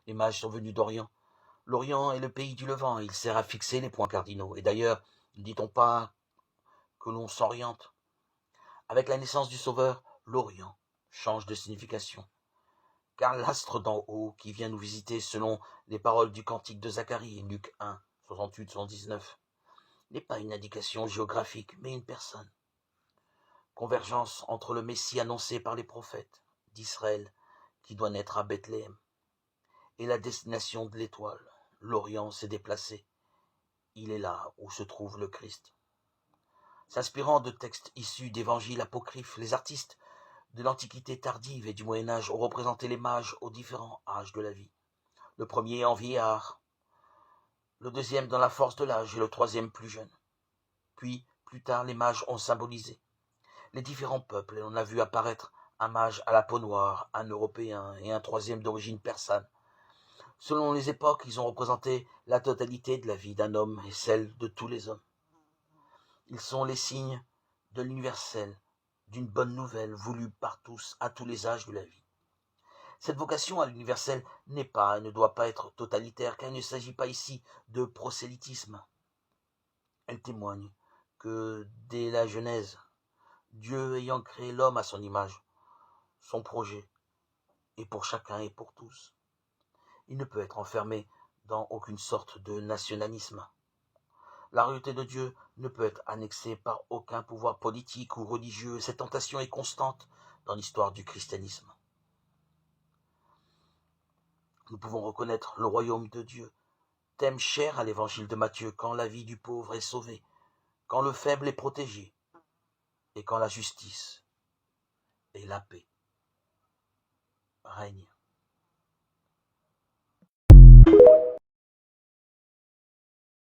Les mages sont venus d'Orient. L'Orient est le pays du Levant, il sert à fixer les points cardinaux. Et d'ailleurs, ne dit-on pas que l'on s'oriente? Avec la naissance du Sauveur, l'Orient change de signification. Car l'astre d'en haut qui vient nous visiter selon les paroles du cantique de Zacharie, Luc 1, 68-119, n'est pas une indication géographique, mais une personne. Convergence entre le Messie annoncé par les prophètes d'Israël, qui doit naître à Bethléem, et la destination de l'étoile. L'Orient s'est déplacé. Il est là où se trouve le Christ. S'inspirant de textes issus d'évangiles apocryphes, les artistes de l'Antiquité tardive et du Moyen-Âge ont représenté les mages aux différents âges de la vie. Le premier en vieillard, le deuxième dans la force de l'âge et le troisième plus jeune. Puis, plus tard, les mages ont symbolisé les différents peuples et on a vu apparaître un mage à la peau noire, un européen et un troisième d'origine persane. Selon les époques, ils ont représenté la totalité de la vie d'un homme et celle de tous les hommes. Ils sont les signes de l'universel, d'une bonne nouvelle voulue par tous à tous les âges de la vie. Cette vocation à l'universel n'est pas et ne doit pas être totalitaire, car il ne s'agit pas ici de prosélytisme. Elle témoigne que dès la Genèse, Dieu ayant créé l'homme à son image, son projet est pour chacun et pour tous. Il ne peut être enfermé dans aucune sorte de nationalisme. La royauté de Dieu ne peut être annexée par aucun pouvoir politique ou religieux. Cette tentation est constante dans l'histoire du christianisme. Nous pouvons reconnaître le royaume de Dieu, thème cher à l'évangile de Matthieu, quand la vie du pauvre est sauvée, quand le faible est protégé, et quand la justice et la paix règnent.